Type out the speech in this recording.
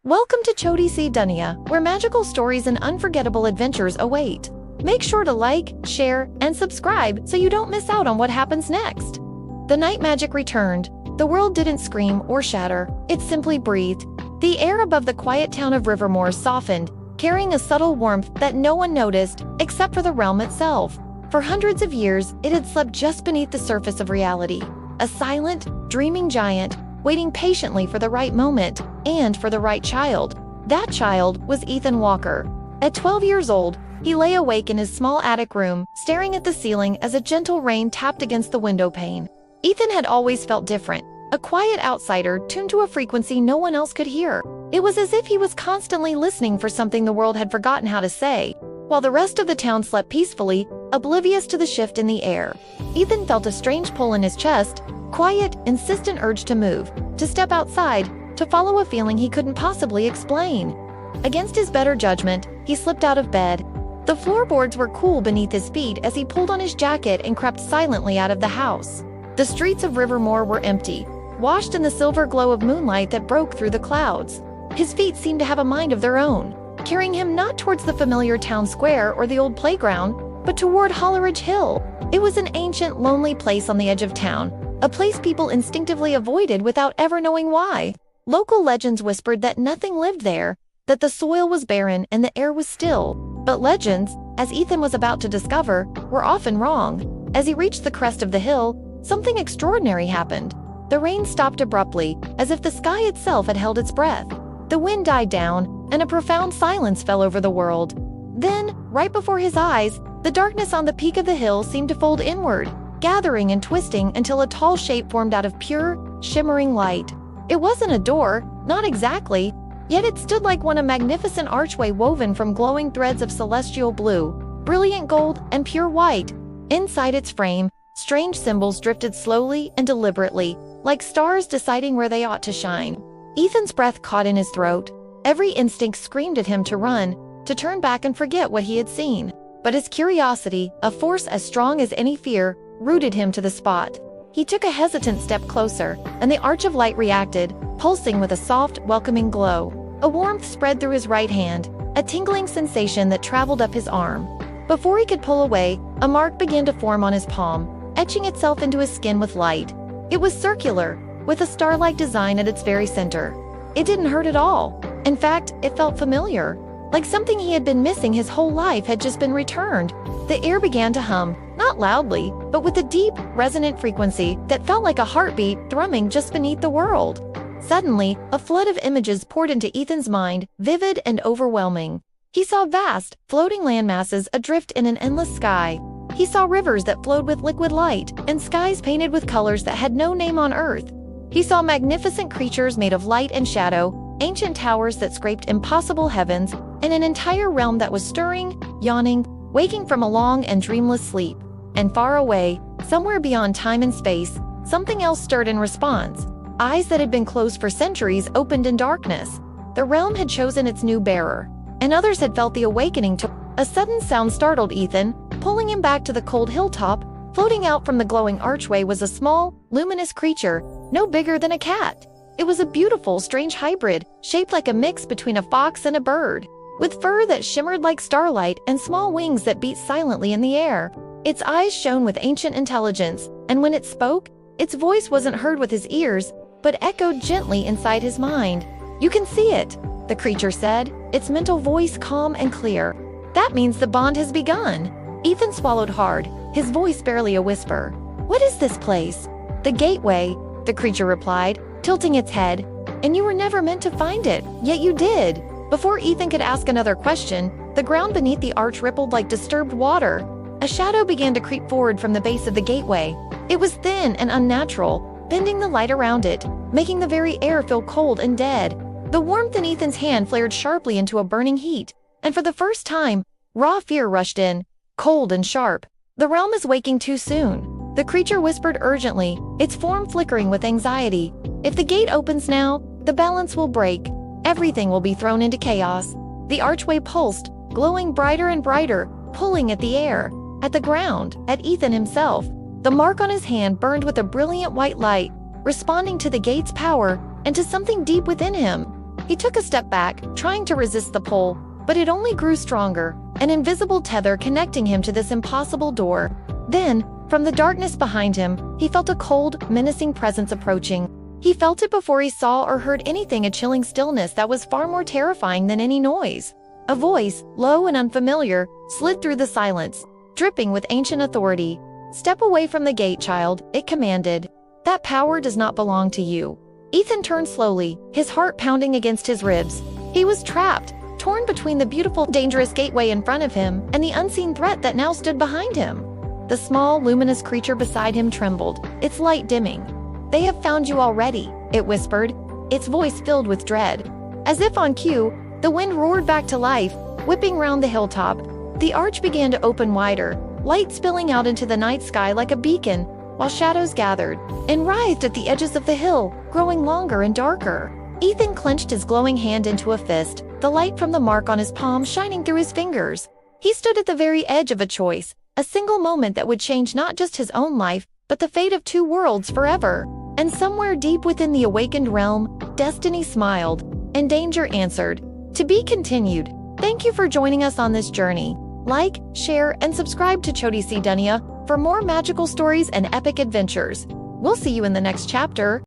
Welcome to Chhoti Duniya, where magical stories and unforgettable adventures await. Make sure to like, share, and subscribe so you don't miss out on what happens next. The night magic returned. The world didn't scream or shatter, it simply breathed. The air above the quiet town of Rivermoor softened, carrying a subtle warmth that no one noticed, except for the realm itself. For hundreds of years, it had slept just beneath the surface of reality. A silent, dreaming giant, waiting patiently for the right moment, and for the right child. That child was Ethan Walker. At 12 years old, he lay awake in his small attic room, staring at the ceiling as a gentle rain tapped against the window pane. Ethan had always felt different, a quiet outsider tuned to a frequency no one else could hear. It was as if he was constantly listening for something the world had forgotten how to say, while the rest of the town slept peacefully, oblivious to the shift in the air. Ethan felt a strange pull in his chest, quiet, insistent urge to move, to step outside, to follow a feeling he couldn't possibly explain. Against his better judgment, he slipped out of bed. The floorboards were cool beneath his feet as he pulled on his jacket and crept silently out of the house. The streets of Rivermoor were empty, washed in the silver glow of moonlight that broke through the clouds. His feet seemed to have a mind of their own, carrying him not towards the familiar town square or the old playground, but toward Holleridge Hill. It was an ancient, lonely place on the edge of town, a place people instinctively avoided without ever knowing why. Local legends whispered that nothing lived there, that the soil was barren and the air was still. But legends, as Ethan was about to discover, were often wrong. As he reached the crest of the hill, something extraordinary happened. The rain stopped abruptly, as if the sky itself had held its breath. The wind died down, and a profound silence fell over the world. Then, right before his eyes, the darkness on the peak of the hill seemed to fold inward, gathering and twisting until a tall shape formed out of pure, shimmering light. It wasn't a door, not exactly, yet it stood like a magnificent archway woven from glowing threads of celestial blue, brilliant gold, and pure white. Inside its frame, strange symbols drifted slowly and deliberately, like stars deciding where they ought to shine. Ethan's breath caught in his throat. Every instinct screamed at him to run, to turn back and forget what he had seen. But his curiosity, a force as strong as any fear, rooted him to the spot. He took a hesitant step closer, and the arch of light reacted, pulsing with a soft, welcoming glow. A warmth spread through his right hand, a tingling sensation that traveled up his arm. Before he could pull away, a mark began to form on his palm, etching itself into his skin with light. It was circular, with a star-like design at its very center. It didn't hurt at all. In fact, it felt familiar, like something he had been missing his whole life had just been returned. The air began to hum, not loudly, but with a deep, resonant frequency that felt like a heartbeat thrumming just beneath the world. Suddenly, a flood of images poured into Ethan's mind, vivid and overwhelming. He saw vast, floating landmasses adrift in an endless sky. He saw rivers that flowed with liquid light, and skies painted with colors that had no name on earth. He saw magnificent creatures made of light and shadow, ancient towers that scraped impossible heavens, and an entire realm that was stirring, yawning, waking from a long and dreamless sleep. And far away, somewhere beyond time and space, something else stirred in response. Eyes that had been closed for centuries opened in darkness. The realm had chosen its new bearer, and others had felt the awakening to. A sudden sound startled Ethan, pulling him back to the cold hilltop. Floating out from the glowing archway was a small, luminous creature, no bigger than a cat. It was a beautiful, strange hybrid, shaped like a mix between a fox and a bird, with fur that shimmered like starlight and small wings that beat silently in the air. Its eyes shone with ancient intelligence, and when it spoke, its voice wasn't heard with his ears, but echoed gently inside his mind. "You can see it," the creature said, its mental voice calm and clear. "That means the bond has begun." Ethan swallowed hard, his voice barely a whisper. "What is this place?" "The gateway," the creature replied, tilting its head. "And you were never meant to find it, yet you did." Before Ethan could ask another question, the ground beneath the arch rippled like disturbed water. A shadow began to creep forward from the base of the gateway. It was thin and unnatural, bending the light around it, making the very air feel cold and dead. The warmth in Ethan's hand flared sharply into a burning heat, and for the first time, raw fear rushed in, cold and sharp. "The realm is waking too soon," the creature whispered urgently, its form flickering with anxiety. "If the gate opens now, the balance will break. Everything will be thrown into chaos." The archway pulsed, glowing brighter and brighter, pulling at the air, at the ground, at Ethan himself. The mark on his hand burned with a brilliant white light, responding to the gate's power and to something deep within him. He took a step back, trying to resist the pull, but it only grew stronger, an invisible tether connecting him to this impossible door. Then, from the darkness behind him, he felt a cold, menacing presence approaching. He felt it before he saw or heard anything, a chilling stillness that was far more terrifying than any noise. A voice, low and unfamiliar, slid through the silence, dripping with ancient authority. "Step away from the gate, child," it commanded. "That power does not belong to you." Ethan turned slowly, his heart pounding against his ribs. He was trapped, torn between the beautiful, dangerous gateway in front of him and the unseen threat that now stood behind him. The small, luminous creature beside him trembled, its light dimming. "They have found you already," it whispered, its voice filled with dread. As if on cue, the wind roared back to life, whipping round the hilltop. The arch began to open wider, light spilling out into the night sky like a beacon, while shadows gathered and writhed at the edges of the hill, growing longer and darker. Ethan clenched his glowing hand into a fist, the light from the mark on his palm shining through his fingers. He stood at the very edge of a choice, a single moment that would change not just his own life, but the fate of two worlds forever. And somewhere deep within the awakened realm, destiny smiled, and danger answered. To be continued. Thank you for joining us on this journey. Like, share, and subscribe to Chhoti Si Duniya for more magical stories and epic adventures. We'll see you in the next chapter.